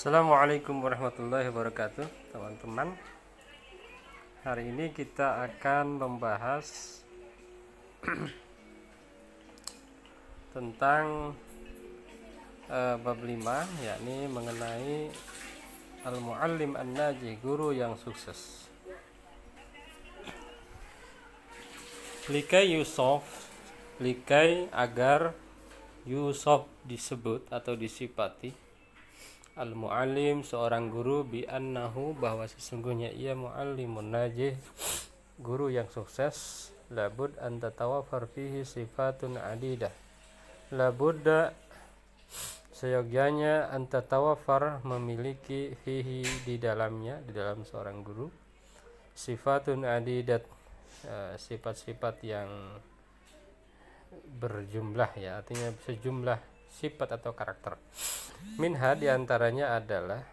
Assalamualaikum warahmatullahi wabarakatuh, teman-teman. Hari ini kita akan membahas tentang bab 5, yakni mengenai al-muallim an-najih, guru yang sukses. Likai agar Yusuf disebut atau disifati al-muallim, seorang guru, bi annahu, bahwa sesungguhnya ia muallimun najih, guru yang sukses. Labud an tatawafar fihi sifatun adidah, labudda, seyogyanya, an tatawafar, memiliki, fihi, di dalam seorang guru, sifatun adidat, sifat-sifat yang berjumlah, ya, artinya sejumlah sifat atau karakter. Minha, diantaranya adalah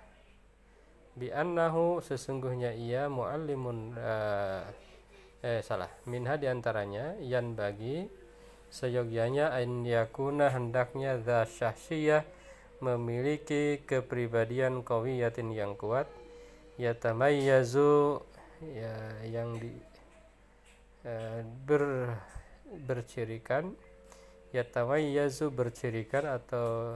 bi annahu, sesungguhnya ia muallimun, minha, diantaranya yan bagi, seyogyanya, an yakuna, hendaknya, dza syahsiyah, memiliki kepribadian qawiyatin, yang kuat, yatamayyazu, ya, yang bercirikan, yatamayyazu, bercirikan atau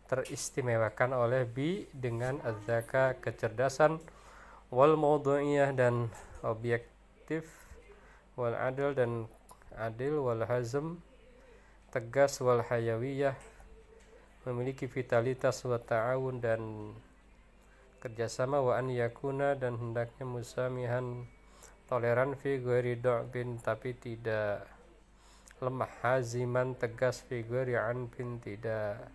teristimewakan oleh bi, dengan az-zaka, kecerdasan, wal mawdu'iyah, dan objektif, wal adl, dan adil, wal hazm, tegas, wal hayawiyah, memiliki vitalitas, wa ta'awun, dan kerjasama, wa an yakuna, dan hendaknya musamihan, toleran, fi ghairi du'bin, tapi tidak lemah, haziman, tegas, fi ghairi anfin, tidak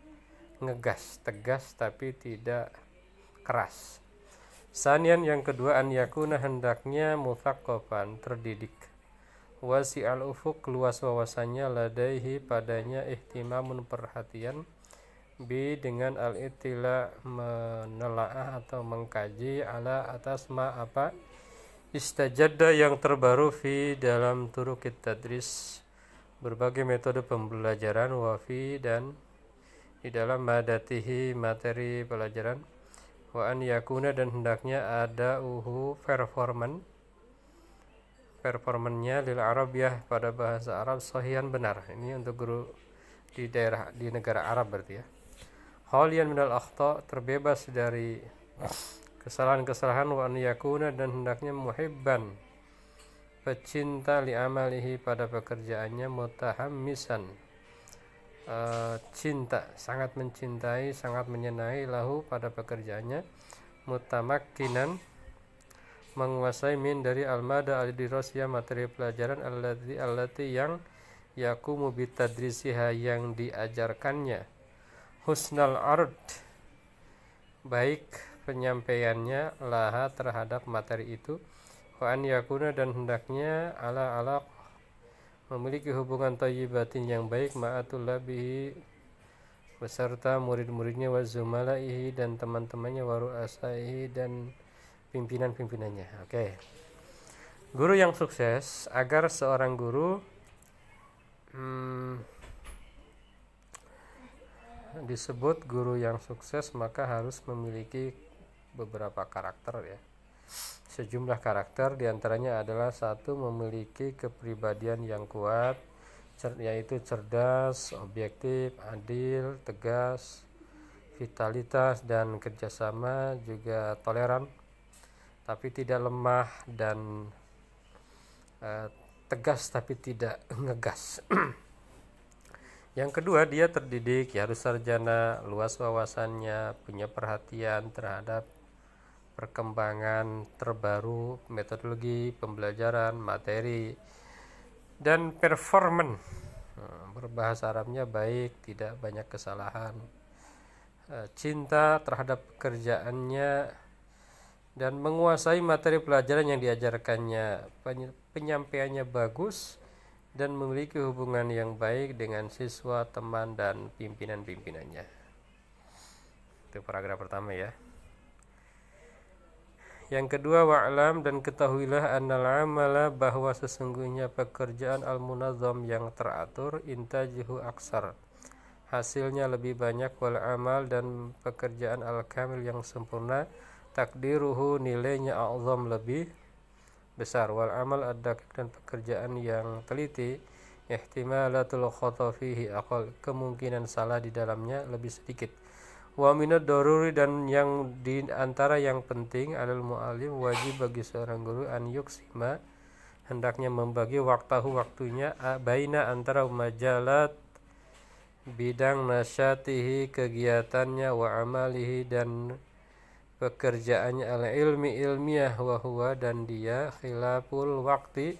ngegas, tegas tapi tidak keras. Sanian, yang kedua, an yakuna, hendaknya, mutsaqqafan, terdidik, wasi'al ufuq, luas wawasannya, ladaihi, padanya, ihtimamun, perhatian, bi, dengan al-ittila, menelaah atau mengkaji, ala, atas ma, apa, istajadda, yang terbaru, fi, dalam turukit tadris, berbagai metode pembelajaran, wafi, dan di dalam madatihi, materi pelajaran, wa an yakuna, dan hendaknya ada performannya lil arabiyah, pada bahasa Arab, sahihan, benar. Ini untuk guru di negara Arab berarti, ya. Khalian minal akhta, terbebas dari kesalahan-kesalahan, wa an yakuna, dan hendaknya muhibban, pecinta, li amalihi, pada pekerjaannya, mutahammisan, cinta, sangat mencintai, sangat menyenangi, lahu, pada pekerjaannya, mutamakkinan, menguasai, min, dari almada al-dirasiyah, materi pelajaran, allati, yang yakumu bitadrisiha, yang diajarkannya, husnal ard, baik penyampaiannya, laha, terhadap materi itu, wa an yakuna, dan hendaknya, ala memiliki hubungan thayyibatin, yang baik, ma'atullabihi, beserta murid-muridnya, wa zumalaihi, dan teman-temannya, wa ru'asaihi, dan pimpinan-pimpinannya. Oke. Guru yang sukses. Agar seorang guru disebut guru yang sukses, maka harus memiliki beberapa karakter, ya, sejumlah karakter. Diantaranya adalah, satu, memiliki kepribadian yang kuat, yaitu cerdas, objektif, adil, tegas, vitalitas, dan kerjasama, juga toleran tapi tidak lemah, dan tegas tapi tidak ngegas. Yang kedua, dia terdidik, ya, harus sarjana, luas wawasannya, punya perhatian terhadap perkembangan terbaru, metodologi pembelajaran, materi, dan performan, berbahasa Arabnya baik, tidak banyak kesalahan, cinta terhadap pekerjaannya, dan menguasai materi pelajaran yang diajarkannya, penyampaiannya bagus, dan memiliki hubungan yang baik dengan siswa, teman, dan pimpinan-pimpinannya. Itu paragraf pertama, ya. Yang kedua, wa'lam, dan ketahuilah, annal amala, bahwa sesungguhnya pekerjaan, al-munazzam, yang teratur, intajihu aksar, hasilnya lebih banyak, wal amal dan pekerjaan al kamil yang sempurna, takdiruhu nilainya a'zam lebih besar, wal amal ad-daqiq dan pekerjaan yang teliti, ihtimalatul khata fihi aqal kemungkinan salah di dalamnya lebih sedikit. Wa minad daruri dan yang di antara yang penting, alal muallim wajib bagi seorang guru an yuksima hendaknya membagi waktunya baina antara majalat bidang nasyatihi kegiatannya, wa amalihi dan pekerjaannya, al ilmi ilmiah, wa huwa dan dia khilaful waktu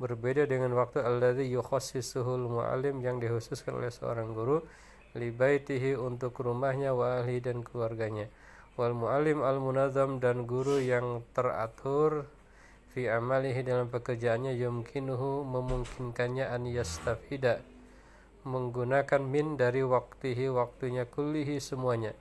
berbeda dengan waktu alladzi yukhassisuhul muallim yang dikhususkan oleh seorang guru li baitihi untuk rumahnya, wa ahli dan keluarganya, wal muallim al munazzam dan guru yang teratur fi amalihi dalam pekerjaannya, yumkinuhu memungkinkannya an yastafida menggunakan min dari waktihi waktunya kullihi semuanya.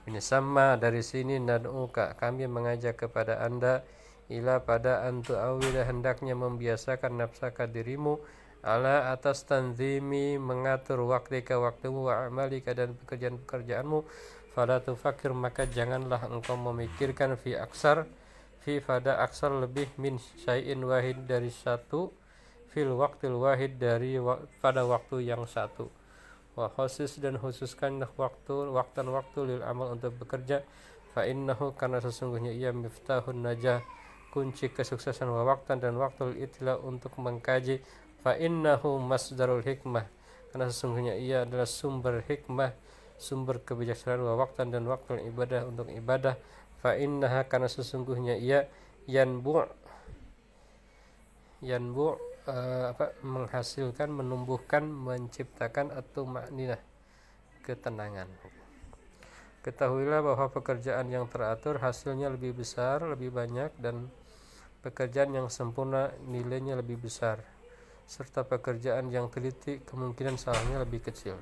Ini sama dari sini nad'uka kami mengajak kepada anda ila pada antu awila hendaknya membiasakan nafsaka dirimu ala atas tanzimi mengatur waktika waktumu, wa amalika dan pekerjaan-pekerjaanmu, fala tufakir maka janganlah engkau memikirkan fi pada aksar lebih min syai'in wahid dari satu, fil waktil wahid dari pada waktu yang satu, wa khusus dan khususkanlah waktu lil amal untuk bekerja, fa innahu karena sesungguhnya ia miftahun najah kunci kesuksesan, wa waktan dan waktu itila untuk mengkaji, fa innahu masdarul hikmah karena sesungguhnya ia adalah sumber hikmah sumber kebijaksanaan, wa waktan dan waktu ibadah untuk ibadah, fa innaha karena sesungguhnya ia yanbu menghasilkan, menumbuhkan, menciptakan atau makninah ketenangan. Ketahuilah bahwa pekerjaan yang teratur hasilnya lebih besar, lebih banyak, dan pekerjaan yang sempurna nilainya lebih besar, serta pekerjaan yang teliti kemungkinan salahnya lebih kecil.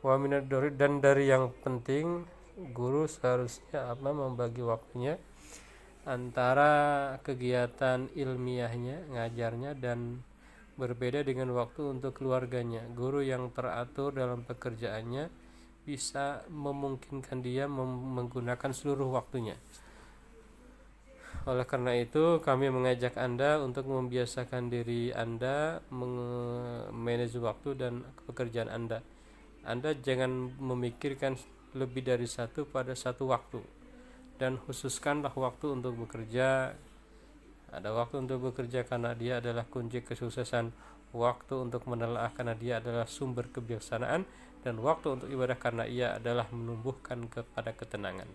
Wa minad dan dari yang penting, guru seharusnya membagi waktunya antara kegiatan ilmiahnya, ngajarnya, dan berbeda dengan waktu untuk keluarganya. Guru yang teratur dalam pekerjaannya bisa memungkinkan dia menggunakan seluruh waktunya. Oleh karena itu, kami mengajak Anda untuk membiasakan diri Anda memanage waktu dan pekerjaan Anda. Anda jangan memikirkan lebih dari satu pada satu waktu, dan khususkanlah waktu untuk bekerja. Ada waktu untuk bekerja karena dia adalah kunci kesuksesan, waktu untuk menelaah karena dia adalah sumber kebijaksanaan, dan waktu untuk ibadah karena ia adalah menumbuhkan kepada ketenangan.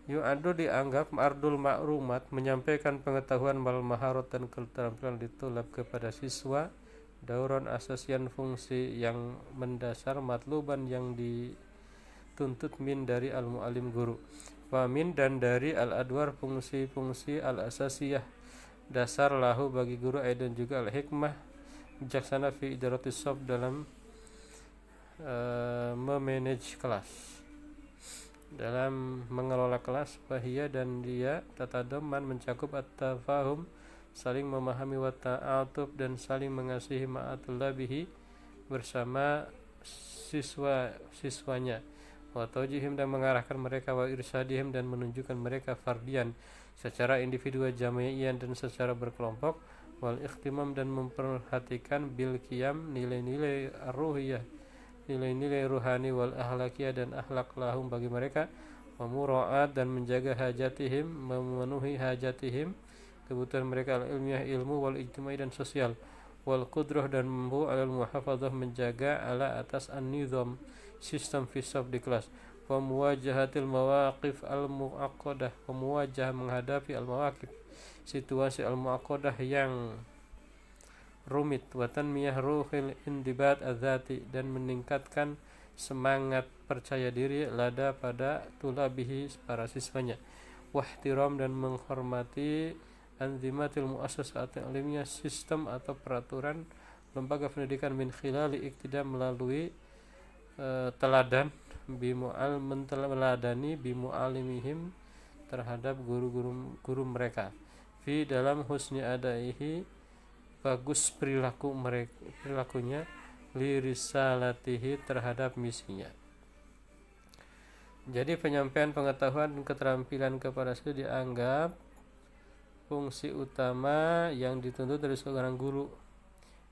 Yu'adu dianggap ardul ma'rumat menyampaikan pengetahuan wal maharat dan keterampilan ditulab kepada siswa, dauron asasian fungsi yang mendasar, matluban yang dituntut min dari al-mu'alim guru, wa min dan dari al-adwar fungsi-fungsi al-asasiyah dasar lahu bagi guru, aidan juga al-hikmah bijaksana fi idaratis sof dalam memanage kelas, dalam mengelola kelas, wahiyya dan dia tatadaman mencakup at-tafahum saling memahami, wa ta'atuf dan saling mengasihi, ma'atullabihi bersama siswanya, wa tawjihim dan mengarahkan mereka, wa irsadihim dan menunjukkan mereka, fardian secara individu, jama'iyan dan secara berkelompok, wal ikhtimam dan memperhatikan bil qiyam nilai-nilai ruhiyah, nilai-nilai ruhani, wal ahlakiyah dan akhlak lahum bagi mereka, wa mura'at dan menjaga hajatihim, memenuhi hajatihim kebutuhan mereka, al ilmiah ilmu, wal ijtimai dan sosial, wal qudrah dan mampu alal muhafadzah menjaga ala atas an-nizam sistem fisaf di kelas, wa muwajahatil mawaqif al muaqqadah, wa muwajah menghadapi al mawaqif situasi al muaqqadah yang rumit, wa tanmiyah ruhil indibat adzati dan meningkatkan semangat percaya diri lada pada tulabihi para siswanya, wa ihtiram dan menghormati anzimatil muassasatil ilmiah sistem atau peraturan lembaga pendidikan, min khilali iktida melalui teladan meneladani bimu'alimihim terhadap guru mereka, fi dalam husni adaihi bagus perilakunya, lirisalatihi terhadap misinya. Jadi penyampaian pengetahuan dan keterampilan kepada siswa dianggap fungsi utama yang dituntut dari seorang guru.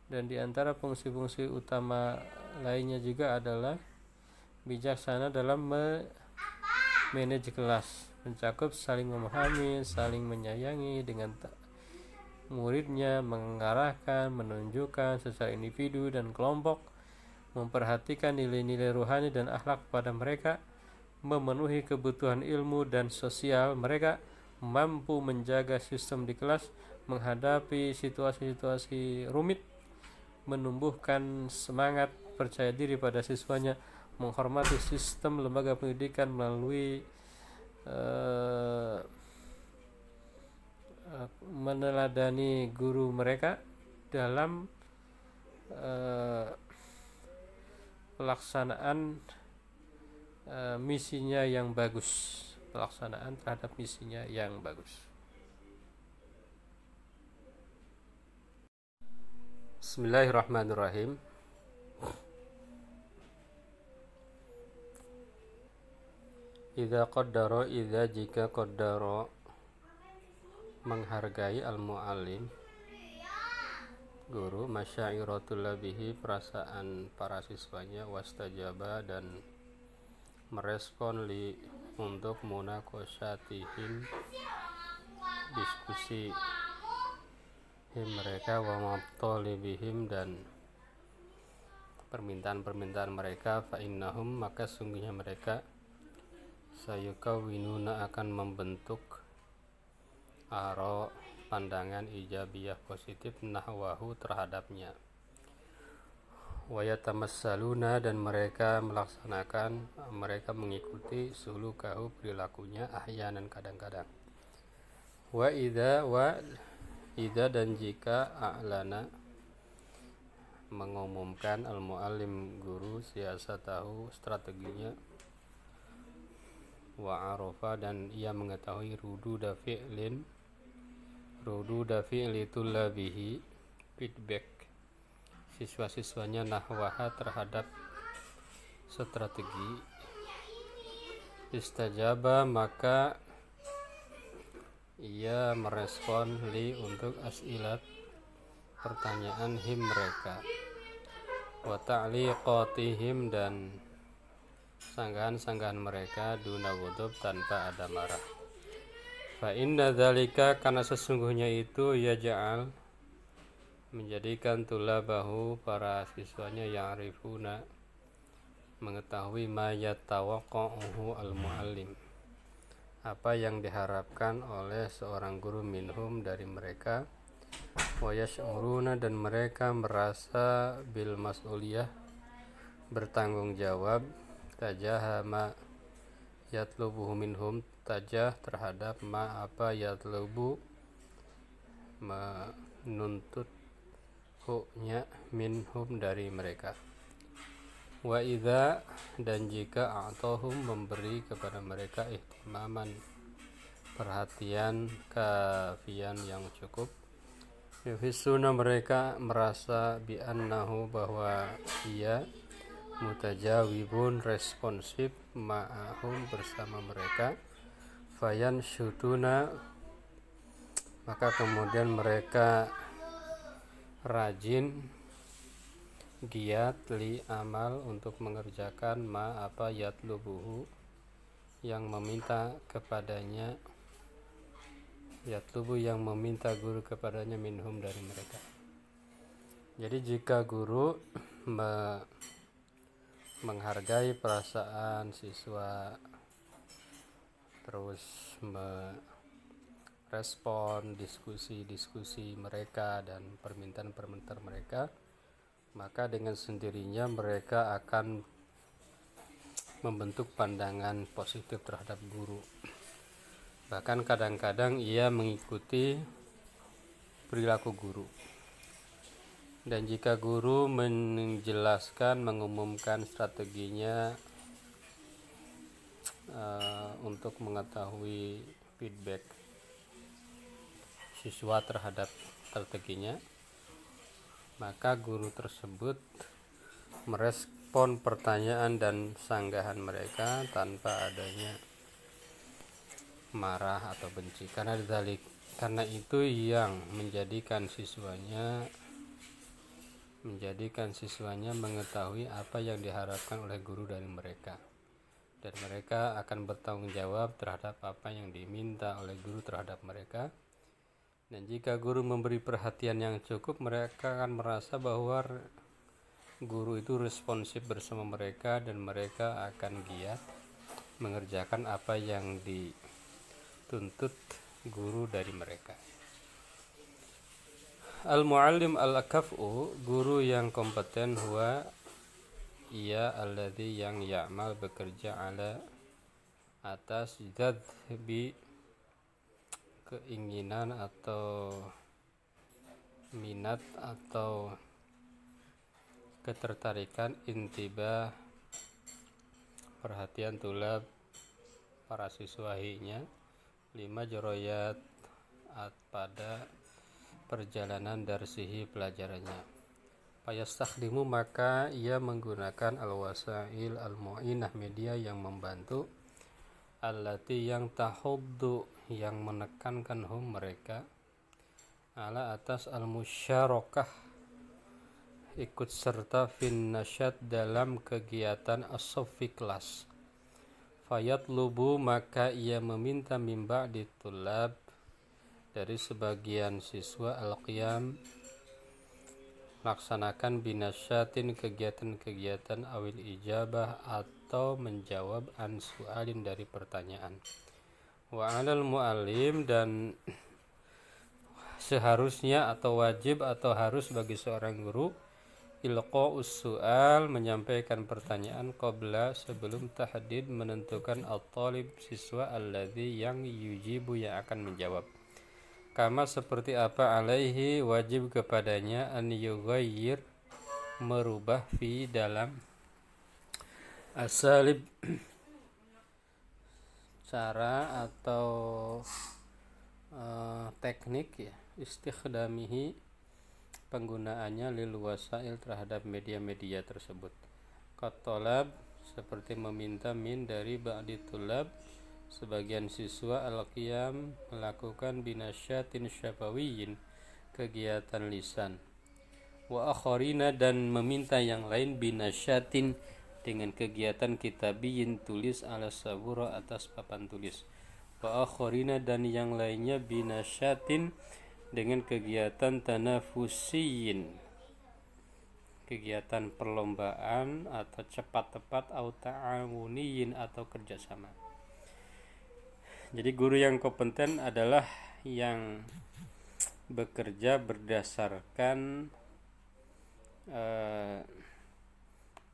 Dan di antara fungsi-fungsi utama lainnya juga adalah bijaksana dalam manage kelas, mencakup saling memahami, saling menyayangi dengan muridnya, mengarahkan, menunjukkan secara individu dan kelompok, memperhatikan nilai-nilai rohani dan akhlak pada mereka, memenuhi kebutuhan ilmu dan sosial mereka, mampu menjaga sistem di kelas, menghadapi situasi-situasi rumit, menumbuhkan semangat percaya diri pada siswanya, menghormati sistem lembaga pendidikan melalui meneladani guru mereka dalam pelaksanaan misinya yang bagus, pelaksanaan terhadap misinya yang bagus. Bismillahirrahmanirrahim. Idza jika qaddara menghargai al-muallim guru, masyairatul labihi perasaan para siswanya, wastajaba dan merespon li untuk munaqasyatihim diskusi mereka, wa mabtalibihim dan permintaan-permintaan mereka, fa innahum maka sungguhnya mereka sayukawinuna akan membentuk aro pandangan ijabiyah positif nahwahu terhadapnya, wa yatamassaluna dan mereka melaksanakan, mereka mengikuti sulukahu perilakunya ahyanan kadang-kadang, wa idza dan jika a'lana mengumumkan al-muallim guru siasatahu strateginya, wa arafa dan ia mengetahui rududa fi'li tullabihi feedback siswa-siswanya nahwaha terhadap strategi, istajaba maka ia merespon li untuk as'ilat pertanyaan him mereka, wa ta'liqatihim dan sanggahan-sanggahan mereka, duna wudub tanpa ada marah. Fa inna dzalika karena sesungguhnya itu yaj'al menjadikan tulabahu para siswanya yang arifuna mengetahui ma yatawaqqa'uhu al-muallim apa yang diharapkan oleh seorang guru minhum dari mereka, wa yash'uruna dan mereka merasa bil mas'uliyah bertanggung jawab, tajaha ma yatlubuhu minhum tajah terhadap ma apa yatlubu menuntut huknya minhum dari mereka, wa idza dan jika a'tahum memberi kepada mereka ihtimaman perhatian kafian yang cukup, yuhisuna mereka merasa bi annahu bahwa ia mutajawibun responsif ma'ahum bersama mereka, fayan syutuna maka kemudian mereka rajin giat li amal untuk mengerjakan ma apa yatlubuhu yang meminta kepadanya, yatlubu yang meminta guru kepadanya minhum dari mereka. Jadi jika guru menghargai perasaan siswa, terus merespon diskusi-diskusi mereka dan permintaan-permintaan mereka, maka dengan sendirinya mereka akan membentuk pandangan positif terhadap guru. Bahkan kadang-kadang ia mengikuti perilaku guru. Dan jika guru menjelaskan, mengumumkan strateginya untuk mengetahui feedback siswa terhadap strateginya, maka guru tersebut merespon pertanyaan dan sanggahan mereka tanpa adanya marah atau benci. Karena itu yang menjadikan siswanya mengetahui apa yang diharapkan oleh guru dari mereka, dan mereka akan bertanggung jawab terhadap apa yang diminta oleh guru terhadap mereka. Dan jika guru memberi perhatian yang cukup, mereka akan merasa bahwa guru itu responsif bersama mereka, dan mereka akan giat mengerjakan apa yang dituntut guru dari mereka. Al-muallim al-akaf'u, guru yang kompeten, ia alladzi yang ya'mal, bekerja ala atas jadbi, keinginan atau minat atau ketertarikan, intibah, perhatian tulab, para siswahinya, 5 joroyat, pada perjalanan darsihi, pelajarannya. Fayastakhdimu, maka ia menggunakan al-wasail al-mu'inah, media yang membantu, allati yang tahuddu, yang menekankan mereka, ala atas al-musyarakah, ikut serta fin nasyad, dalam kegiatan as-soffi, kelas. Fayatlubu, maka ia meminta mimba ditulab, dari sebagian siswa, al-qiyam, laksanakan binasyatin, kegiatan-kegiatan, awil ijabah, atau menjawab an su'alin, dari pertanyaan. Wa 'alal mu'allim, dan seharusnya atau wajib atau harus bagi seorang guru, ilqa'us su'al, menyampaikan pertanyaan, qabla, sebelum tahdid, menentukan at-talib, siswa, alladzi yang yujibu, yang akan menjawab. Kama, seperti apa, alaihi, wajib kepadanya, an yughayyir, merubah, fi, dalam, asalib, cara atau teknik, ya, istikhdamihi, penggunaannya, lil wasail, terhadap media-media tersebut. Qatolab, seperti meminta, min, dari ba'di tulab, sebagian siswa, al-qiyam, melakukan binasyatin syafawiyin, kegiatan lisan. Wa akharina, dan meminta yang lain, binasyatin, dengan kegiatan kitabiyin, tulis, ala sabura, atas papan tulis. Wa akharina, dan yang lainnya, binasyatin, dengan kegiatan tanafusiyin, kegiatan perlombaan atau cepat tepat, atau ta'awuniyin, atau kerjasama. Jadi guru yang kompeten adalah yang bekerja berdasarkan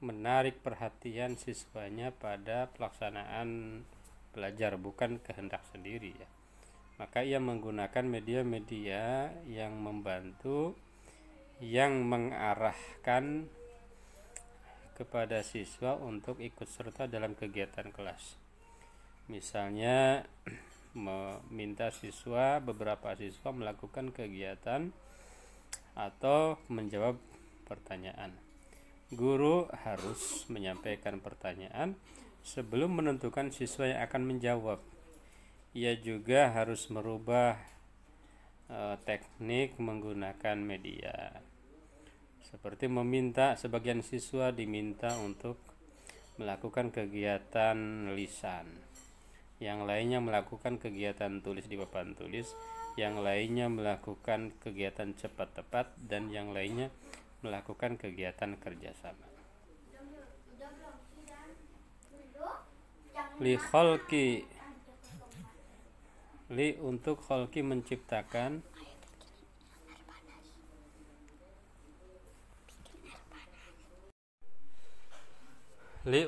menarik perhatian siswanya pada pelaksanaan belajar, bukan kehendak sendiri, ya. Maka ia menggunakan media-media yang membantu, yang mengarahkan kepada siswa untuk ikut serta dalam kegiatan kelas. Misalnya meminta beberapa siswa melakukan kegiatan atau menjawab pertanyaan. Guru harus menyampaikan pertanyaan sebelum menentukan siswa yang akan menjawab. Ia juga harus merubah teknik menggunakan media. Seperti sebagian siswa diminta untuk melakukan kegiatan lisan, yang lainnya melakukan kegiatan tulis di papan tulis, yang lainnya melakukan kegiatan cepat tepat, dan yang lainnya melakukan kegiatan kerjasama. Untuk khalqi, menciptakan,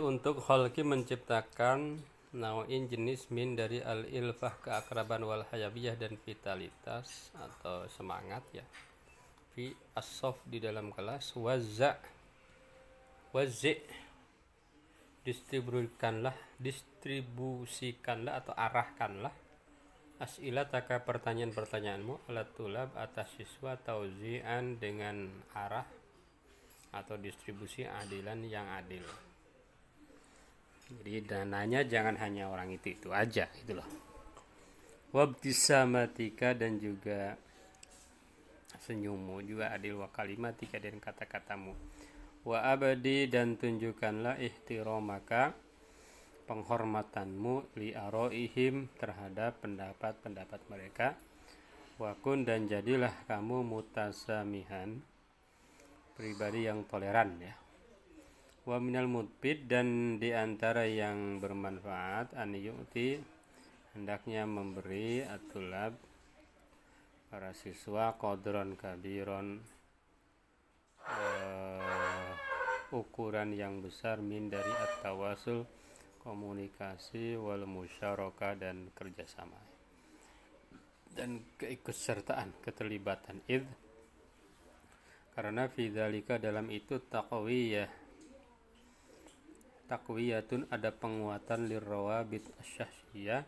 untuk khalqi, menciptakan, nau'in, jenis, min, dari al-ilfah, keakraban, wal hayabiyah, dan vitalitas atau semangat, ya, fi as-sof, di dalam kelas. Wazzi', distribusikanlah atau arahkanlah, as'ilataka, pertanyaan-pertanyaanmu, alat tulab, atas siswa, tauzi'an, dengan arah, atau distribusi adilan yang adil. Jadi dananya jangan hanya orang itu aja gitu loh. Wabtisamatika, dan juga senyummu juga adil, wa kalimatika, dan kata-katamu, wa abadi, dan tunjukkanlah ihtiramaka, penghormatanmu, li aroihim, terhadap pendapat-pendapat mereka, wakun, dan jadilah kamu mutasamihan, pribadi yang toleran ya. Wa minal mutbid, dan diantara yang bermanfaat, an yu'ti, hendaknya memberi, atulab, para siswa, qadron kabiron, ukuran yang besar, min, dari at-tawasul, komunikasi, wal musyarakah, dan kerjasama dan keikutsertaan, keterlibatan. Karena fidzalika, dalam itu, takwiyatun, ada penguatan, lirrawabit asyasyiyah,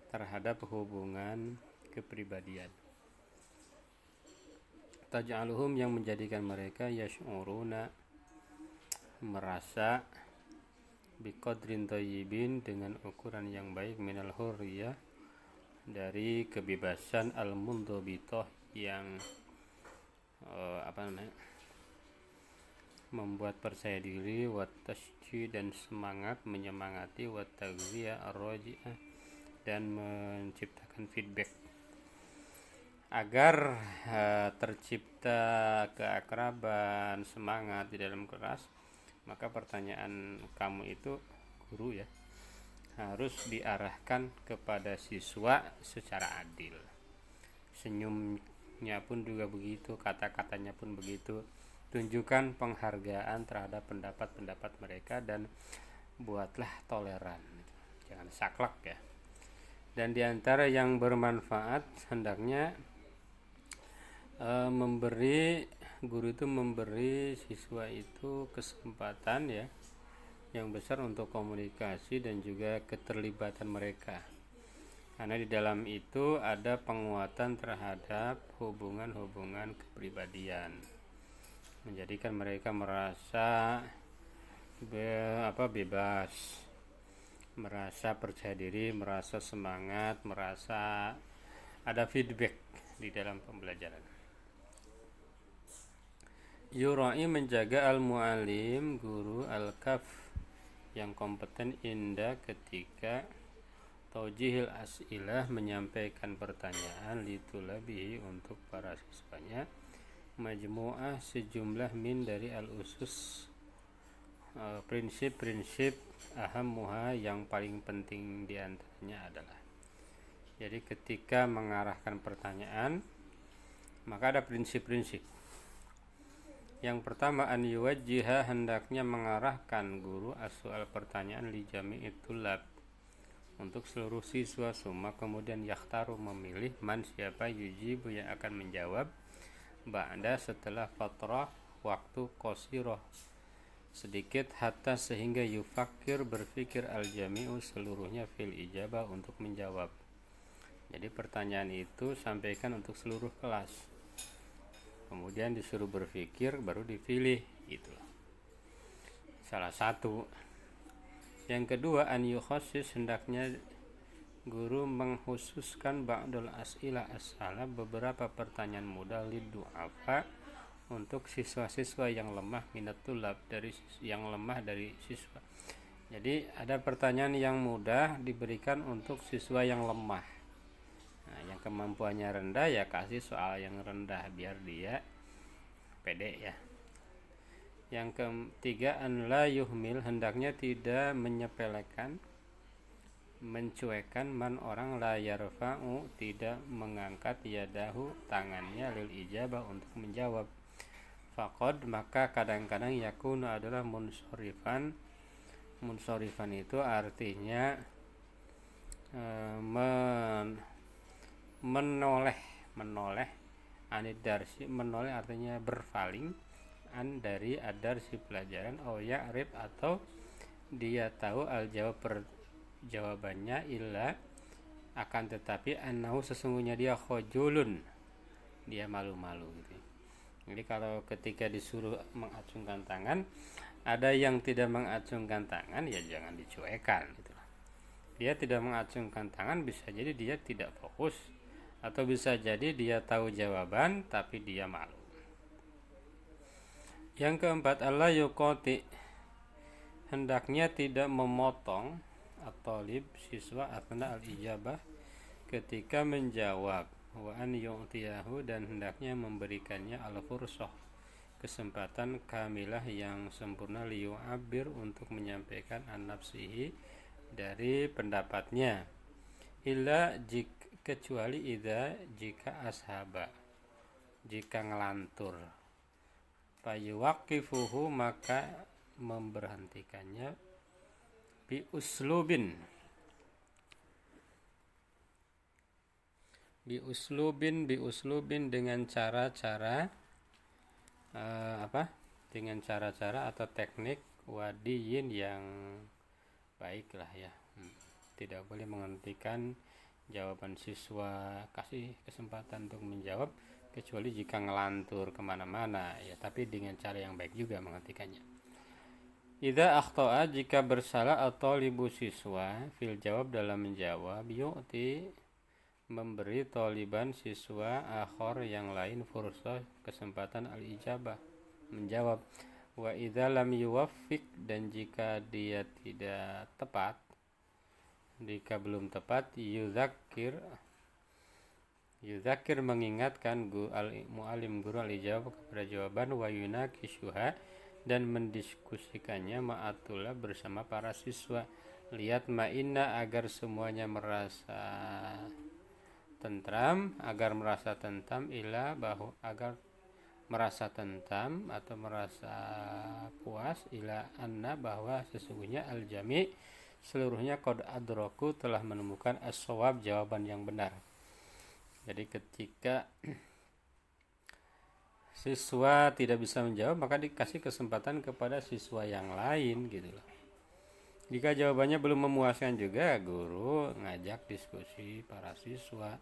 terhadap hubungan kepribadian, taj'aluhum, yang menjadikan mereka, yash'uruna, merasa, biqadrin thayyibin, dengan ukuran yang baik, minal hurriyah, dari kebebasan, al-mundhabithah, yang membuat percaya diri, wa tasjid, dan semangat, menyemangati, wa taghziyah ar-raji'ah, dan menciptakan feedback agar tercipta keakraban, semangat di dalam kelas. Maka pertanyaan kamu itu, guru ya, harus diarahkan kepada siswa secara adil. Senyumnya pun juga begitu, kata-katanya pun begitu. Tunjukkan penghargaan terhadap pendapat-pendapat mereka, dan buatlah toleran, jangan saklek ya. Dan diantara yang bermanfaat, hendaknya guru itu memberi siswa itu kesempatan ya, yang besar untuk komunikasi dan juga keterlibatan mereka, karena di dalam itu ada penguatan terhadap hubungan-hubungan kepribadian, menjadikan mereka merasa bebas, merasa percaya diri, merasa semangat, merasa ada feedback di dalam pembelajaran. Yurai, menjaga, al-mu'alim, guru, al-kaf, yang kompeten, indah, ketika taujihil as'ilah, menyampaikan pertanyaan, litulabihi, untuk para siswanya, majmu'ah, sejumlah, min, dari al-usus, prinsip-prinsip, ahammuha, yang paling penting diantaranya adalah. Jadi ketika mengarahkan pertanyaan, maka ada prinsip-prinsip. Yang pertama, an yuwajjiha, hendaknya mengarahkan guru as-su'al, pertanyaan, li jami'it tulab, untuk seluruh siswa, summa, kemudian yakhtaru, memilih, man, siapa, yujibu, yang akan menjawab, ba'da, setelah fatrah, waktu, qasirah, sedikit, hatta, sehingga, yufakir, berpikir, al-jami'u, seluruhnya, fil ijabah, untuk menjawab. Jadi pertanyaan itu sampaikan untuk seluruh kelas, kemudian disuruh berpikir, baru dipilih, itu salah satu. Yang kedua, an yukhassis, hendaknya guru mengkhususkan ba'dul as'ilah as-salah, beberapa pertanyaan mudah, lid-du'afa, untuk siswa-siswa yang lemah, minat tulab, dari yang lemah dari siswa. Jadi ada pertanyaan yang mudah diberikan untuk siswa yang lemah. Nah, yang kemampuannya rendah ya kasih soal yang rendah biar dia pede ya. Yang ketiga, an la yuhmil, hendaknya tidak menyepelekan, mencuekkan, man, orang, la yarfa'u, tidak mengangkat, yadahu, tangannya, lil ijabah, untuk menjawab. Faqad, maka kadang-kadang, yakunu, adalah munsorifan. Munsorifan itu artinya menoleh anid darsi, menoleh artinya berpaling, an, dari ad-darsi, pelajaran, ya'rif, atau dia tahu, al-jawab, jawabannya, illa, akan tetapi, annahu, sesungguhnya dia, khojulun, dia malu-malu gitu. Jadi kalau ketika disuruh mengacungkan tangan, ada yang tidak mengacungkan tangan, ya jangan dicuekan gitu. Dia tidak mengacungkan tangan, bisa jadi dia tidak fokus, atau bisa jadi dia tahu jawaban tapi dia malu. Yang keempat, Allah yuqati, hendaknya tidak memotong atau siswa atna al-ijabah ketika menjawab, wa an yu'tiyahu, dan hendaknya memberikannya al-fursah, kesempatan kamilah yang sempurna, liyu'abir, untuk menyampaikan an-nafsihi, dari pendapatnya, illa, kecuali idza, jika ashaba, jika ngelantur, fayuwaqifuhu, maka memberhentikannya, bi uslubin dengan cara-cara dengan cara-cara atau teknik wadiyin yang baik lah ya. Tidak boleh menghentikan jawaban siswa, kasih kesempatan untuk menjawab, kecuali jika ngelantur kemana-mana ya, tapi dengan cara yang baik juga menghentikannya. Idza akhta'a, jika bersalah atau libu siswa fil jawab, dalam menjawab, yu'ti, memberi toliban siswa akhor yang lain, fursah, kesempatan al-ijabah, menjawab. Wa idza lam yuwaffiq, dan jika dia tidak tepat, jika belum tepat, yuzakir, mengingatkan mu'alim, guru al-ijabah, kepada jawaban, wa yunakishuha, dan mendiskusikannya, ma'atullah, bersama para siswa, lihat ma'inna, agar semuanya merasa tentram, agar merasa tentam atau merasa puas, ila anna, bahwa sesungguhnya al-jami', seluruhnya, qad adraku, telah menemukan as-shawab, jawaban yang benar. Jadi ketika siswa tidak bisa menjawab, maka dikasih kesempatan kepada siswa yang lain gitu loh. Jika jawabannya belum memuaskan juga, guru ngajak diskusi para siswa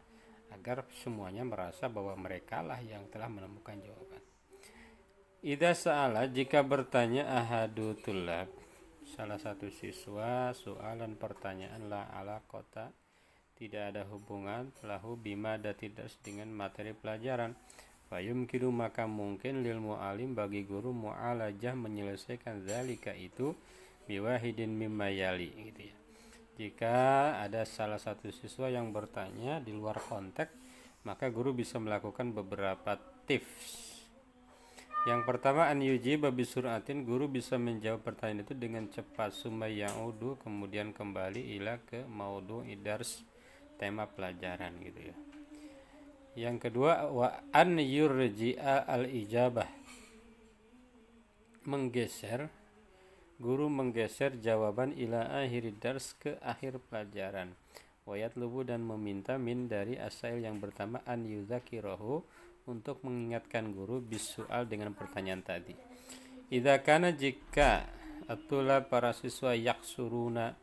agar semuanya merasa bahwa mereka lah yang telah menemukan jawaban. Idza sa'ala, jika bertanya ahadu tulab, salah satu siswa, soalan, pertanyaan, la ala kota, tidak ada hubungan, lahu bima, tidak dengan materi pelajaran, fayumkinu, maka mungkin, lil mu'alim, bagi guru, mu'alajah, menyelesaikan zalika itu, biwahidin mimma yali gitu ya. Jika ada salah satu siswa yang bertanya di luar konteks, maka guru bisa melakukan beberapa tips. Yang pertama, an yujiba bisuratin, guru bisa menjawab pertanyaan itu dengan cepat, summa ya'udu, kemudian kembali ila ke maudhu'i dars, tema pelajaran gitu ya. Yang kedua, wa an yurji'a al-ijabah, guru menggeser jawaban ila akhir dars, ke akhir pelajaran, wayat lubu, dan meminta min, dari asail yang pertama, an yuzakirahu, untuk mengingatkan guru, bisual, dengan pertanyaan tadi. Idza kana, jika atulah para siswa, yaksuruna,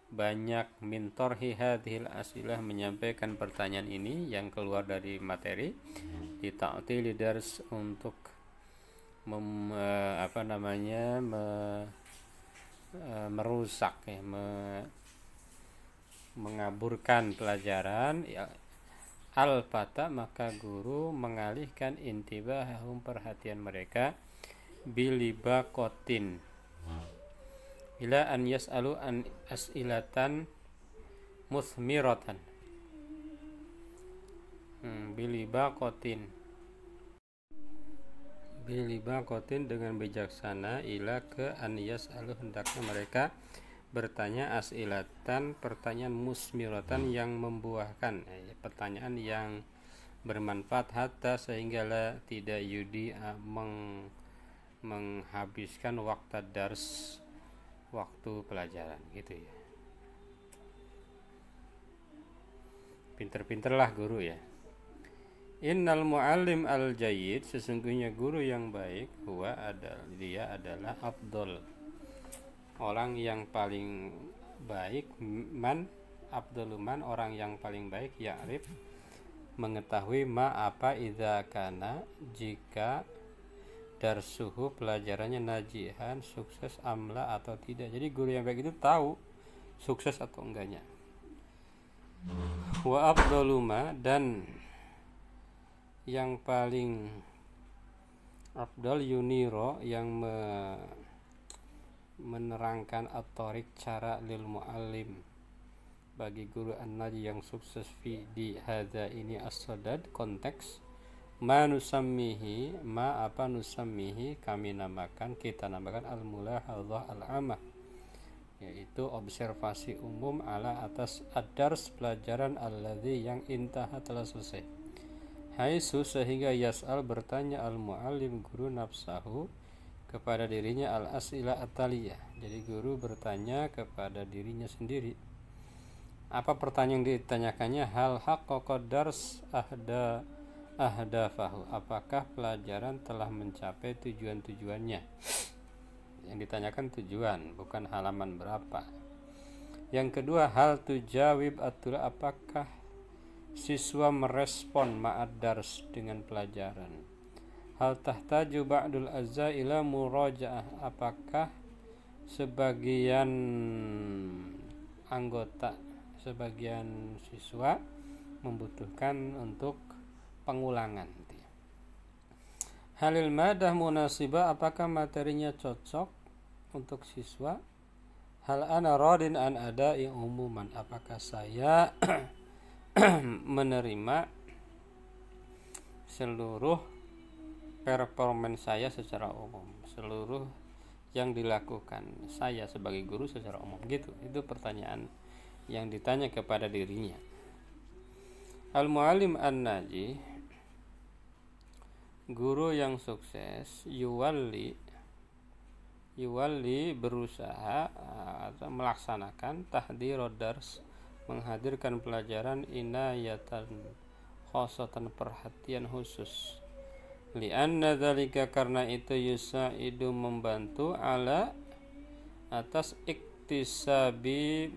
banyak, min torhi hadhil asilah, menyampaikan pertanyaan ini yang keluar dari materi, di ta'til dars, untuk merusak ya, mengaburkan pelajaran ya, al-fata, maka guru mengalihkan intibahum, perhatian mereka, bilibakotin, ila an yas'alu an as'ilatan musmiratan, bilibakotin, dengan bijaksana, ila, ke an yas'alu, hendaknya mereka bertanya, as'ilatan, pertanyaan, musmiratan, yang membuahkan, pertanyaan yang bermanfaat, hatta, sehingga la, tidak yudi, menghabiskan waktu dars, waktu pelajaran gitu ya. Pinter-pinterlah guru ya. Innal mu'allim al-jayyid, sesungguhnya guru yang baik, dia adalah afdol, orang yang paling baik, abduluman, orang yang paling baik, ya'rif, mengetahui, ma, apa, idza kana, jika darsuhu pelajarannya najihan sukses amla atau tidak. Jadi guru yang baik itu tahu sukses atau enggaknya. Wa afdaluma, dan yang paling afdal yuniro, yang menerangkan atorik cara lil muallim bagi guru an-naji yang sukses di hadza ini as-sadad konteks ma nusammihi, ma apa nusammihi kami namakan, kita namakan al-mulahadzah al-amah, yaitu observasi umum ala atas ad-dars pelajaran alladzi yang intaha telah selesai, haitsu sehingga yas'al bertanya al-muallim guru nafsahu kepada dirinya al-as'ila at-taliyah. Jadi guru bertanya kepada dirinya sendiri. Apa pertanyaan yang ditanyakannya? Hal haqqaqa dars ahdafahu, apakah pelajaran telah mencapai tujuan-tujuannya? Yang ditanyakan tujuan, bukan halaman berapa. Yang kedua, hal tujawib atul, apakah siswa merespon ma'ad dars dengan pelajaran? Hal tahtaju ba'dul azza ila murajaah, apakah sebagian anggota, sebagian siswa membutuhkan untuk pengulangan. Halil madah munasibah, apakah materinya cocok untuk siswa? Hal ana radin an ada'i umuman, apakah saya menerima seluruh performance saya secara umum, seluruh yang dilakukan saya sebagai guru secara umum, gitu. Itu pertanyaan yang ditanya kepada dirinya. Al-muallim an-naji, guru yang sukses, yuwalli berusaha atau melaksanakan tahdirud dars, menghadirkan pelajaran inayatan khosatan, perhatian khusus, li'anna dzalika, karena itu yusaidu membantu, ala atas iktisabi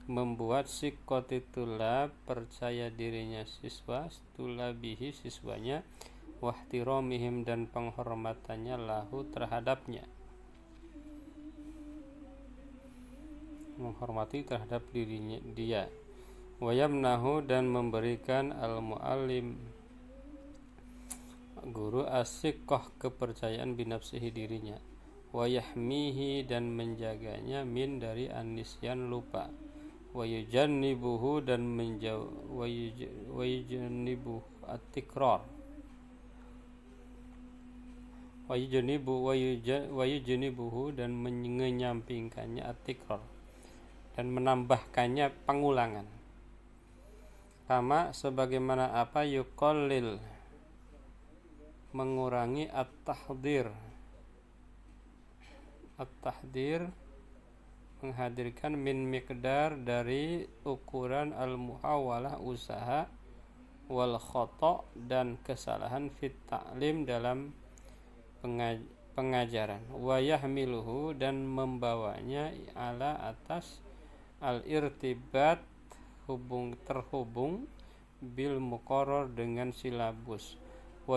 membuat sikotitullah percaya dirinya siswa, tulabihi siswanya, wahtiromihim dan penghormatannya lahu terhadapnya, menghormati terhadap dirinya dia, wayamnahu dan memberikan al-muallim guru asikoh kepercayaan binafsihi dirinya, wayahmihi dan menjaganya min dari anisyan lupa, wayujannibuhu dan wayujannibuhu at-tikrar, wayujanibuhu dan menyampingkannya at-tikrar, dan menambahkannya pengulangan, kama sebagaimana apa yuqallil mengurangi at-tahdir menghadirkan min miqdar dari ukuran al-muhawalah usaha, wal khata dan kesalahan fit ta'lim dalam pengajaran, wa yahmiluhu dan membawanya ala atas al-irtibat terhubung bil muqarrar dengan silabus, wa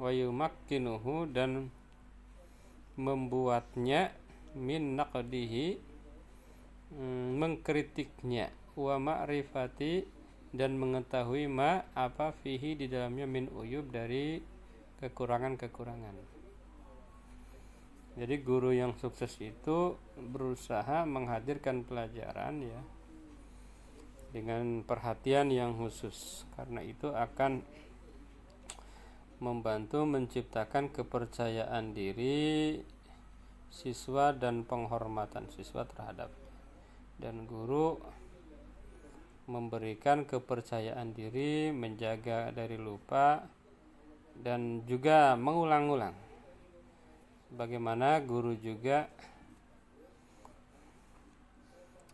yumakkinuhu dan membuatnya min naqdihi mengkritiknya, wa ma'rifati dan mengetahui ma apa fihi di dalamnya min uyub dari kekurangan-kekurangan. Jadi guru yang sukses itu berusaha menghadirkan pelajaran ya dengan perhatian yang khusus, karena itu akan membantu menciptakan kepercayaan diri siswa dan penghormatan siswa terhadap, dan guru memberikan kepercayaan diri, menjaga dari lupa dan juga mengulang-ulang. Bagaimana guru juga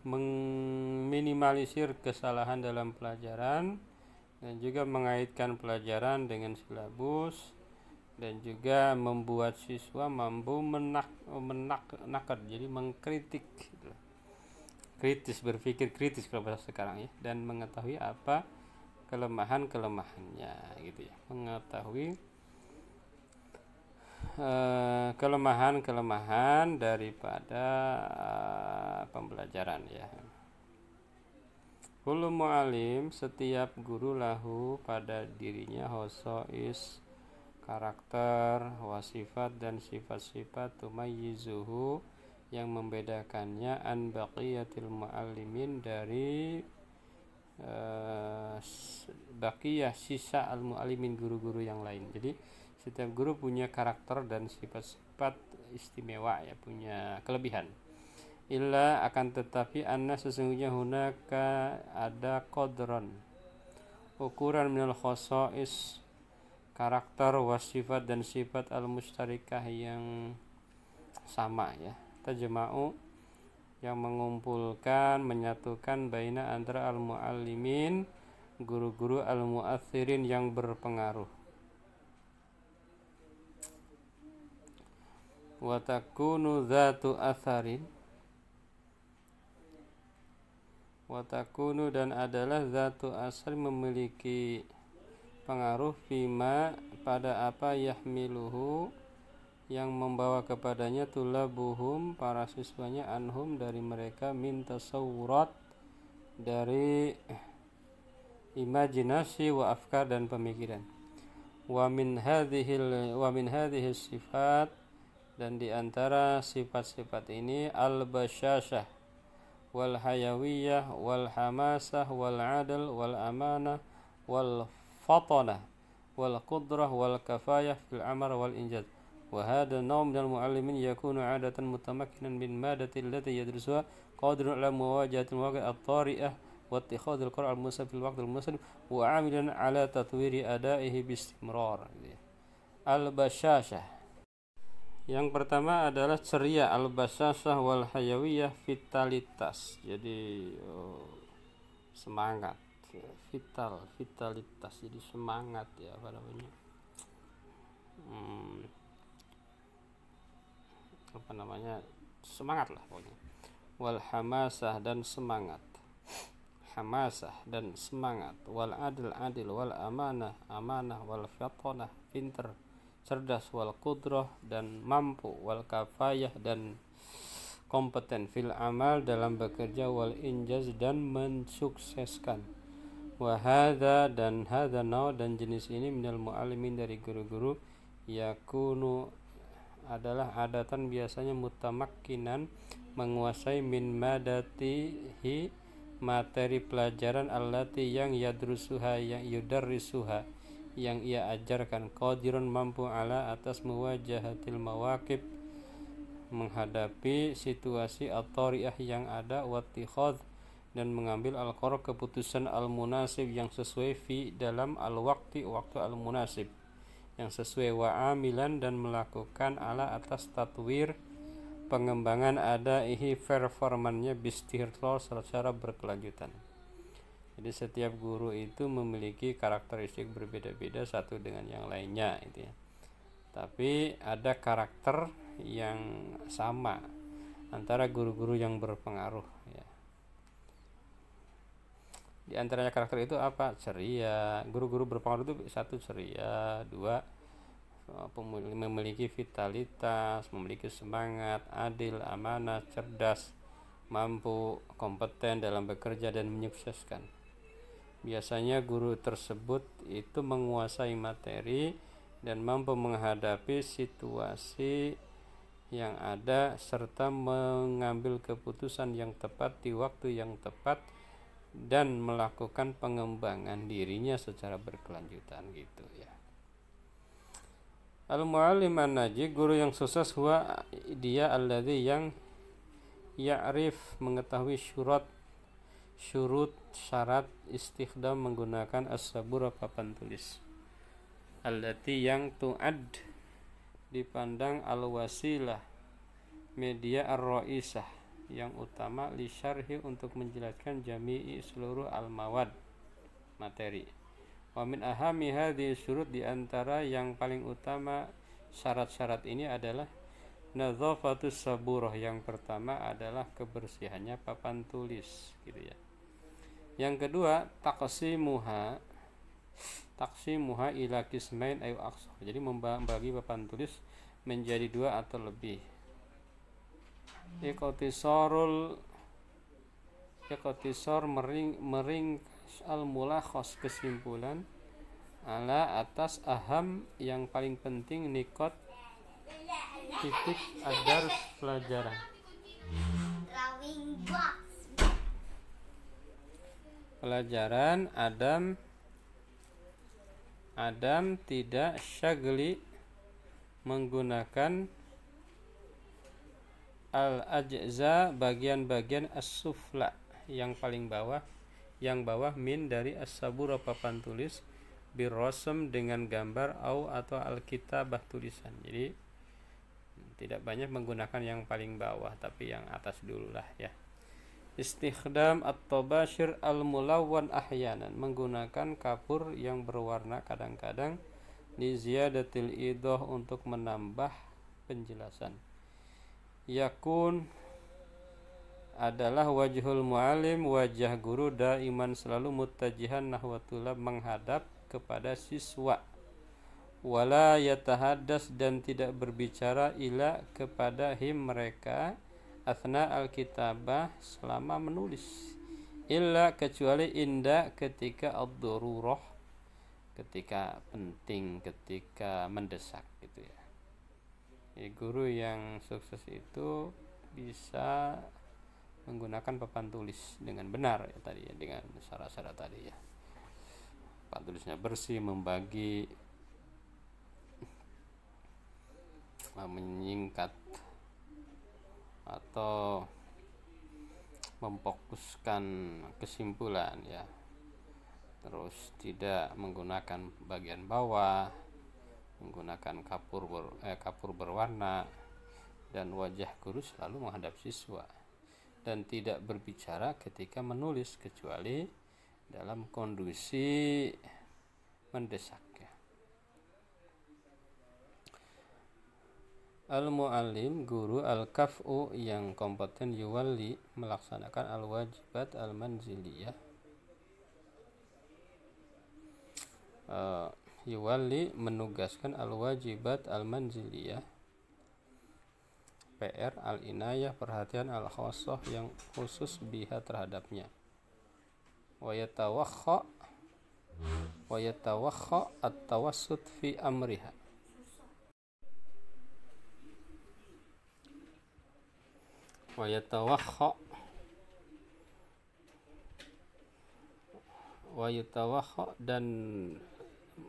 meminimalisir kesalahan dalam pelajaran dan juga mengaitkan pelajaran dengan silabus, dan juga membuat siswa mampu menakar, jadi mengkritik kritis, berpikir kritis kalau bahasa sekarang ya, dan mengetahui apa kelemahan-kelemahannya gitu ya, mengetahui kelemahan-kelemahan daripada pembelajaran ya. Kullu mu'alim, setiap guru lahu pada dirinya khosois, karakter, wasifat dan sifat-sifat tumayyizuhu yang membedakannya an baqiyatil mu'allimin dari baqiyah sisa al-mu'allimin, guru-guru yang lain. Jadi setiap guru punya karakter dan sifat-sifat istimewa ya, punya kelebihan. Illa akan tetapi anna sesungguhnya hunaka ada qadran, ukuran minal khosais, karakter wasifat dan sifat al-mustarikah yang sama ya, tajma'u yang mengumpulkan, menyatukan baina antara al-muallimin, guru-guru al-mu'athirin yang berpengaruh. Wa takunu dzatu atharin, watakunu dan adalah zatu asal memiliki pengaruh fima pada apa yahmiluhu yang membawa kepadanya tulabuhum para siswanya anhum dari mereka min tasawurat dari imajinasi wa afkar dan pemikiran, wa min hadhihi sifat dan diantara sifat-sifat ini al-basyasyah wal hayawiyah wal hamasah wal adl wal amanah wal fatanah wal qudrah wal kafayah fil amr wal injaz. Wa hadha an-nawm minal muallimin yakunu 'adatan mutamakkinan min madati allati yadrusuha qadirun 'ala muwajahati al-mawaqi' at-tari'ah wa ittikhadhi al-qarar al-musab fil waqt al-musab wa 'amilan 'ala tatwiri ada'ihi bi istimrar. Al-basyasyah yang pertama adalah ceria, al-basasah wal hayawiyah, vitalitas. Jadi semangat, vitalitas. Jadi semangat ya, apa namanya? Semangat lah pokoknya. Wal hamasah dan semangat. Hamasah dan semangat. Wal adil wal amanah wal fatanah, pinter, cerdas, wal qudrah dan mampu, wal kafayah dan kompeten, fil amal dalam bekerja, wal injaz dan mensukseskan. Wa hadza dan hadza naw dan jenis ini minal muallimin dari guru-guru yakunu adalah adatan biasanya mutamakkinan menguasai min madatihi materi pelajaran allati yang yadrusuha yang yudarrisuha yang ia ajarkan, qadirun mampu ala atas muwajahatil mawaqib menghadapi situasi at-tari'ah yang ada, wattikhadh dan mengambil al-qarar keputusan al-munasib yang sesuai fi dalam al-waqti waktu al-munasib yang sesuai, wa amilan dan melakukan ala atas tatwir pengembangan adaihi performannya bistirlal secara berkelanjutan. Jadi setiap guru itu memiliki karakteristik berbeda-beda satu dengan yang lainnya itu ya. Tapi ada karakter yang sama antara guru-guru yang berpengaruh ya. Di antaranya karakter itu apa? Ceria. Guru-guru berpengaruh itu satu ceria, dua memiliki vitalitas, memiliki semangat, adil, amanah, cerdas, mampu, kompeten dalam bekerja dan menyukseskan. Biasanya guru tersebut itu menguasai materi dan mampu menghadapi situasi yang ada serta mengambil keputusan yang tepat di waktu yang tepat dan melakukan pengembangan dirinya secara berkelanjutan gitu ya. Al-muallim an-naji, guru yang sukses, huwa dia alladzi yang ya'rif mengetahui syurut syarat istikhdam menggunakan as-sabura papan tulis, allati yang tu'ad dipandang al-wasilah media ar-ra'isah yang utama li syarhi untuk menjelaskan jami'i seluruh al-mawad materi. Wa min ahami hadhihi syurut, di antara yang paling utama syarat-syarat ini adalah nadzafatus saburah, yang pertama adalah kebersihannya papan tulis gitu ya. Yang kedua taqsimuha, Taksimuha ila qismain ayu aqsa. Jadi membagi papan tulis menjadi 2 atau lebih. Iqtisar meringkas al-mulakhas kesimpulan ala atas aham yang paling penting nikot titik adar pelajaran. Pelajaran Adam tidak syagli menggunakan al-ajza bagian-bagian as-sufla yang paling bawah, yang bawah min dari as-sabura papan tulis birrasm dengan gambar atau al-kitabah tulisan. Jadi tidak banyak menggunakan yang paling bawah tapi yang atas dulu lah ya. Istikhdam at-tabashir al-mulawwan ahyanan, menggunakan kapur yang berwarna kadang-kadang, li ziyadatil idah untuk menambah penjelasan. Yakun adalah wajhul mu'alim, wajah guru daiman selalu muttajihan nahwa tulab menghadap kepada siswa. Wala yatahaddas dan tidak berbicara ila kepada mereka athna al-kitabah selama menulis, illa kecuali inda ketika ad-darurah, ketika penting, ketika mendesak gitu ya. Guru yang sukses itu bisa menggunakan papan tulis dengan benar ya tadi ya, dengan syarat-syarat tadi ya. Papan tulisnya bersih, membagi, menyingkat atau memfokuskan kesimpulan ya. Terus tidak menggunakan bagian bawah, menggunakan kapur berwarna, dan wajah guru selalu menghadap siswa dan tidak berbicara ketika menulis kecuali dalam kondisi mendesak ya. Al-mu'allim guru al-kaf'u yang kompeten yuwalli melaksanakan al-wajibat al-manziliyah. Yuwalli menugaskan al-wajibat al-manziliyah, PR al-inayah perhatian al-khassah yang khusus biha terhadapnya. Wa yatawakha at-tawassut fi amriha. Wa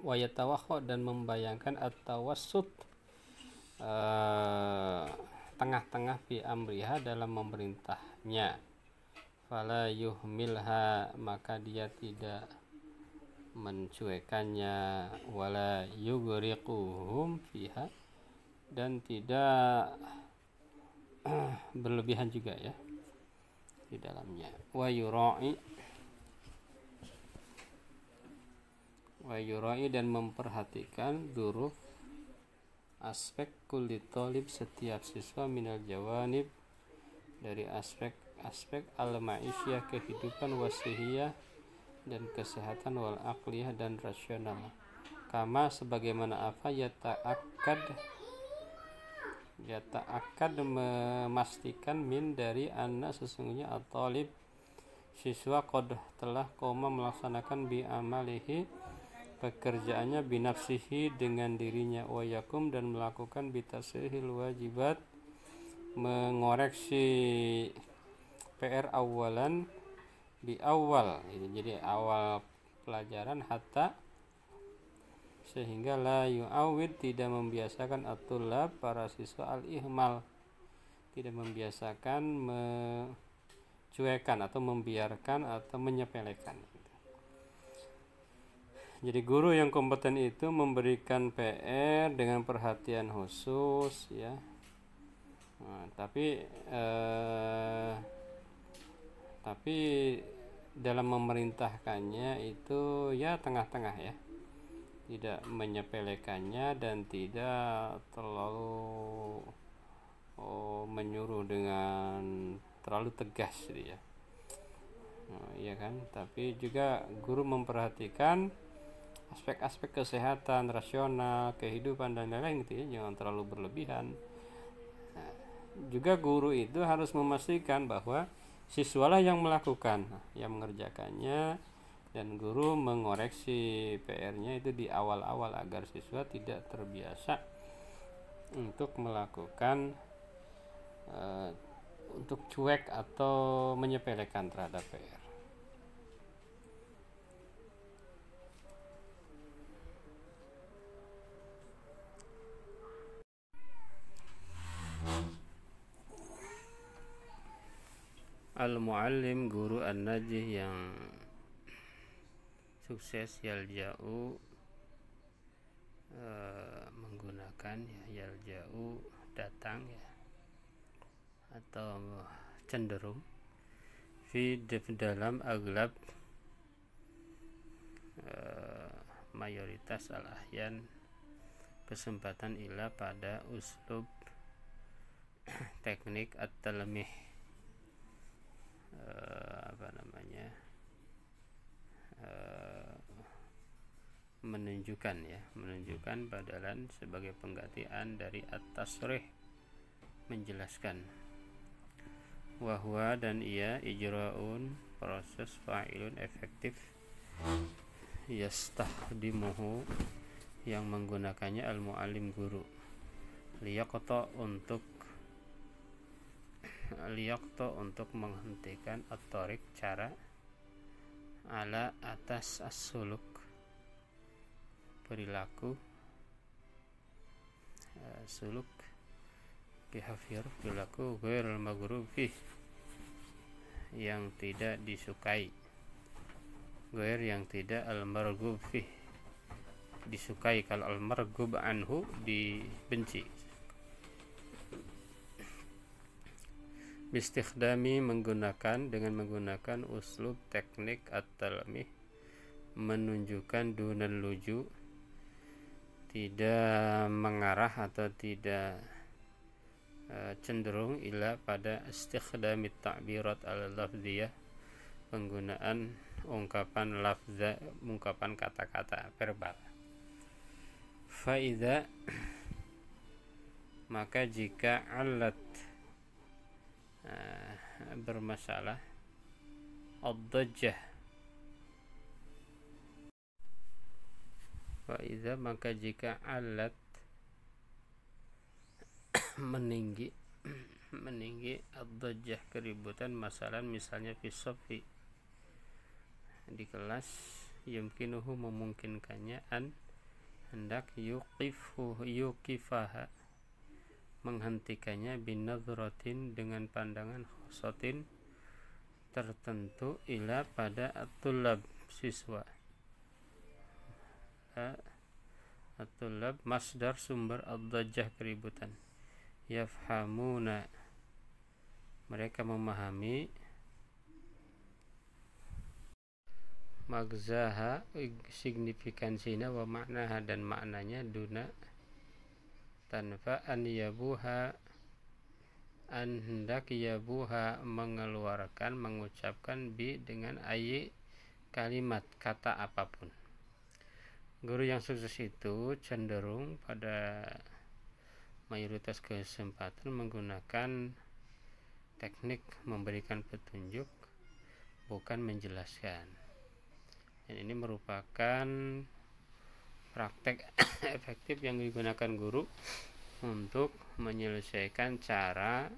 yatawakha dan membayangkan at-tawassut tengah-tengah fi amriha dalam memerintahnya. Fala yuhmilha maka dia tidak mencuekannya, wala yughriquhum fiha dan tidak berlebihan juga ya di dalamnya. Wa yura'i dan memperhatikan dzuruf aspek kulli thalib setiap siswa minal jawanib dari aspek al-ma'isyah kehidupan, wasihiyah dan kesehatan, wal aqliyah dan rasional. Kama sebagaimana apa yata'akkad memastikan min dari anna sesungguhnya at-talib siswa qad telah koma melaksanakan bi amalihi pekerjaannya, binafsihi dengan dirinya, wa yakum dan melakukan bitasihil wajibat mengoreksi PR awalan di awal, jadi awal pelajaran, hatta sehingga la yu'awid tidak membiasakan at-tullab para siswa al-ihmal, tidak membiasakan mencuekan atau membiarkan atau menyepelekan. Jadi guru yang kompeten itu memberikan PR dengan perhatian khusus ya. Nah, tapi dalam memerintahkannya itu ya tengah-tengah ya. Tidak menyepelekannya dan tidak terlalu menyuruh dengan terlalu tegas gitu ya. Iya kan? Tapi juga guru memperhatikan aspek-aspek kesehatan, rasional, kehidupan dan lain-lain gitu ya, jangan terlalu berlebihan. Nah, juga guru itu harus memastikan bahwa siswalah yang melakukan, yang mengerjakannya, dan guru mengoreksi PR-nya itu di awal-awal agar siswa tidak terbiasa untuk melakukan untuk cuek atau menyepelekan terhadap PR. Al-muallim, guru an-najih yang sukses, yalja'u menggunakan yalja'u datang ya, atau cenderung fi dalam aglab mayoritas al-ahyan kesempatan ila pada uslub teknik at-talmih, menunjukkan badalan sebagai penggantian dari at-tasrih, menjelaskan, wahwa dan ia ijra'un proses fa'ilun efektif, yastahdimuhu yang menggunakannya al-mu'allim guru, liyaqta untuk menghentikan at-tariq cara, ala atas as-suluk perilaku, suluk behavior perilaku ghairul maghrub fih yang tidak disukai, ghair yang tidak al-marghub fih disukai, kalau al-marghub anhu dibenci. Bistikhdami dengan menggunakan uslub teknik at-talmih, menunjukkan dunal luju, tidak mengarah atau tidak cenderung ila pada istikhdami ta'birat al-lafziyah, penggunaan ungkapan kata-kata verbal. Faida, maka jika alat bermasalah, ad-dajjah, faida maka jika alat meninggi ad-dajjah keributan, masalah misalnya fi shafi di kelas, yumkinuhu memungkinkannya hendak yuqifaha menghentikannya, binadhratin dengan pandangan khosatin tertentu, ila pada at-tullab siswa, at-tullab masdar sumber ad-dajjah keributan, yafhamuna mereka memahami, magzaha signifikansinya, wa maknaha dan maknanya, duna tanpa an yabuha hendak yabuha mengucapkan bi dengan ayi kalimat kata apapun. Guru yang sukses itu cenderung pada mayoritas kesempatan menggunakan teknik memberikan petunjuk, bukan menjelaskan. Dan ini merupakan praktek efektif yang digunakan guru untuk menyelesaikan cara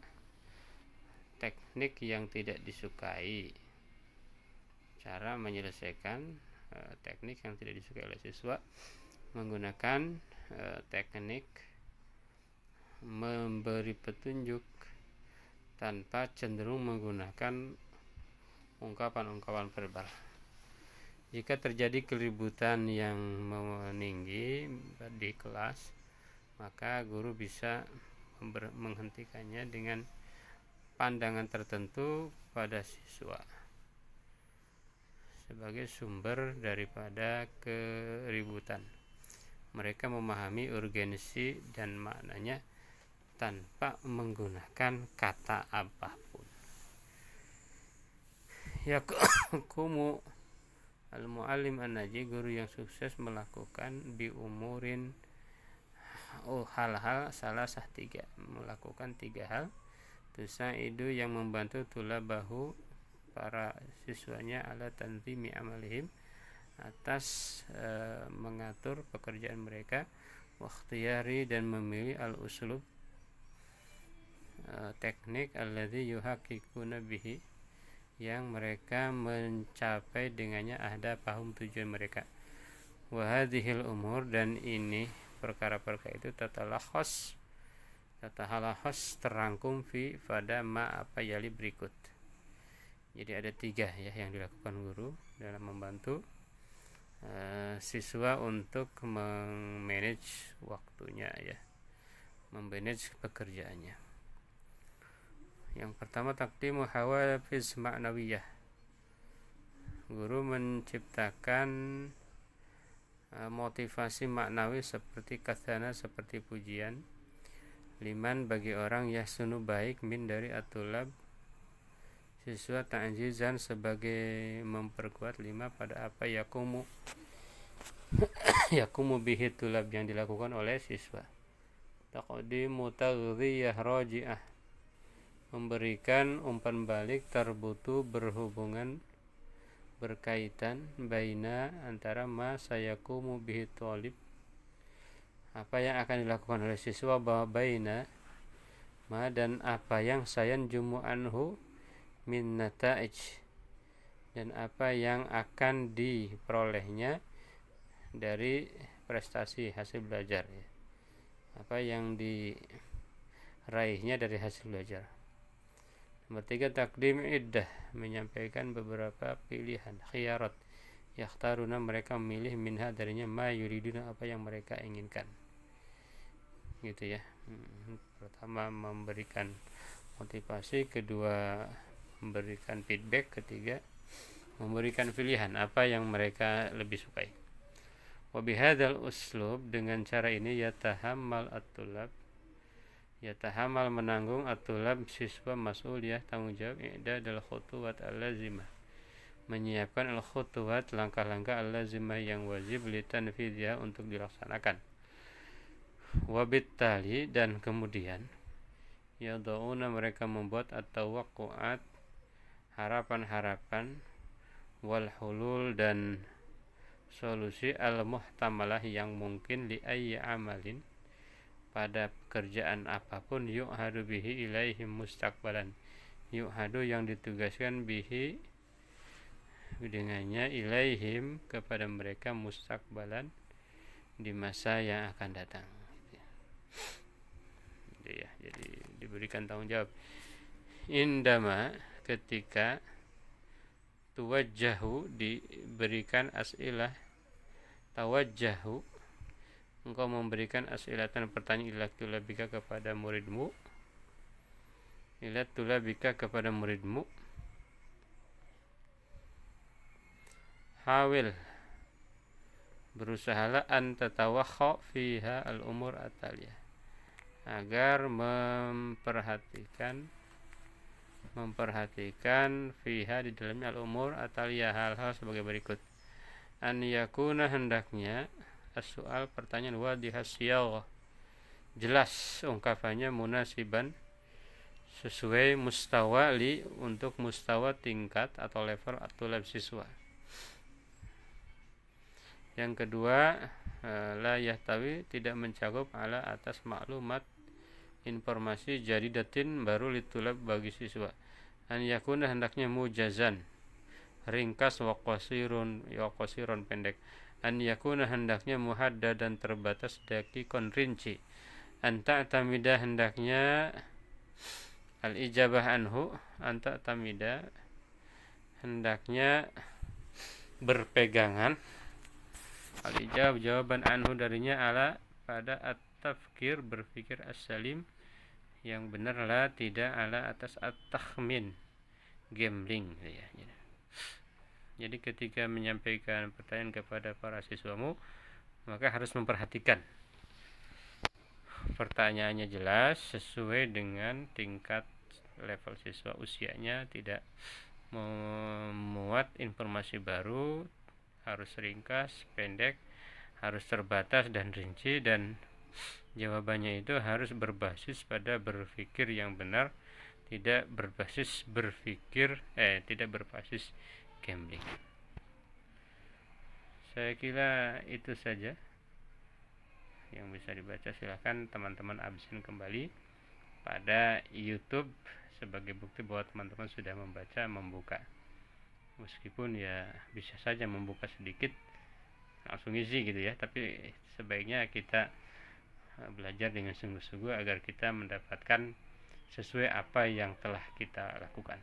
teknik yang tidak disukai, cara menyelesaikan teknik yang tidak disukai oleh siswa menggunakan teknik memberi petunjuk tanpa cenderung menggunakan ungkapan-ungkapan verbal. Jika terjadi keributan yang meninggi di kelas, maka guru bisa menghentikannya dengan pandangan tertentu pada siswa sebagai sumber daripada keributan. Mereka memahami urgensi dan maknanya tanpa menggunakan kata apapun. Yakumu Al-muallim an-naji, guru yang sukses melakukan bi umurin hal-hal salah tiga, melakukan 3 hal tusaidu yang membantu tulabahu para siswanya ala tanzimi amalihim atas mengatur pekerjaan mereka, wakhtiyari dan memilih al-uslub teknik alladzi yuhaqiquna bihi yang mereka mencapai dengannya ahdafahum tujuan mereka. Wa hadhil umur, dan ini perkara-perkara itu tatalakhas terangkum pada ma apa yali berikut. Jadi ada 3 ya yang dilakukan guru dalam membantu siswa untuk memanage waktunya ya, memanage pekerjaannya. Yang pertama, taqdimu hawafiz ma'nawiyah. Guru menciptakan motivasi maknawi seperti kathana, seperti pujian, liman bagi orang yahsunu baik, min dari atulab siswa, ta'jizan sebagai memperkuat, lima pada apa yakumu bihi tulab yang dilakukan oleh siswa. Taqdimu taghdhiyah raji'ah, memberikan umpan balik, terbutuh berhubungan berkaitan, baina antara ma sayakumu bihi thalib, apa yang akan dilakukan oleh siswa, bahwa baina ma dan apa yang sayanjumu anhu min nata'ij, dan apa yang akan diperolehnya dari prestasi hasil belajar ya. Apa yang diraihnya dari hasil belajar. Nomor 3, takdim iddah, menyampaikan beberapa pilihan, khiyarat, yakhtaruna mereka memilih, minha darinya, ma yuriduna apa yang mereka inginkan. Gitu ya. Pertama memberikan motivasi, kedua memberikan feedback, ketiga memberikan pilihan apa yang mereka lebih sukai. Wa bihadzal uslub, dengan cara ini yatahammal at-tulab, yatahamal menanggung atulab siswa, mas'uliyah tanggung jawab, i'dadal khutuwat al-lazimah, menyiapkan al-khutuwat langkah-langkah al-lazimah yang wajib, litanfidhiha untuk dilaksanakan. Wabittali, dan kemudian yad'una mereka membuat at-tawaqqu'at harapan-harapan, wal hulul dan solusi, al-muhtamalah yang mungkin, li ayyi amalin pada pekerjaan apapun, yu'hadu bihi ilaihim mustaqbalan, yu'hadu yang ditugaskan bihi dengannya, ilaihim kepada mereka, mustaqbalan di masa yang akan datang ya. Jadi diberikan tanggung jawab. Indama, ketika, tuwajjahu diberikan as'ilah, tawajjahu engkau memberikan as'ilatan pertanyaan, ila tulabika kepada muridmu, ila tulabika kepada muridmu, hawil berusahalah, an tatawakha fiha al-umur ataliyah, agar memperhatikan fiha di dalamnya al-umur ataliyah, hal-hal sebagai berikut. An yakuna, hendaknya, as-soal pertanyaan, wadihas siyagh jelas ungkapannya, munasiban sesuai, mustawa li untuk mustawa tingkat atau level atulab siswa. Yang kedua, la yahtawi tidak mencakup ala atas maklumat informasi jadidatin baru litulab bagi siswa. An yakuna hendaknya mujazan ringkas, wa qasirun pendek. An yakuna hendaknya muhaddad dan terbatas, dakikon rinci. Anta tamida hendaknya al-ijabah anhu, anta tamida hendaknya berpegangan, al-ijab jawaban, anhu darinya, ala pada at-tafkir berpikir, as-salim yang benar, la tidak, ala atas at-takhmin gambling ya. Jadi ketika menyampaikan pertanyaan kepada para siswamu, maka harus memperhatikan pertanyaannya jelas, sesuai dengan tingkat level siswa, usianya, tidak memuat informasi baru, harus ringkas, pendek, harus terbatas dan rinci, dan jawabannya itu harus berbasis pada berpikir yang benar, tidak berbasis gambling. Saya kira itu saja yang bisa dibaca. Silahkan teman-teman absen kembali pada YouTube sebagai bukti bahwa teman-teman sudah membuka. Meskipun ya bisa saja membuka sedikit langsung isi gitu ya, tapi sebaiknya kita belajar dengan sungguh-sungguh agar kita mendapatkan sesuai apa yang telah kita lakukan.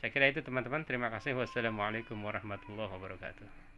Saya kira itu teman-teman. Terima kasih. Wassalamualaikum warahmatullahi wabarakatuh.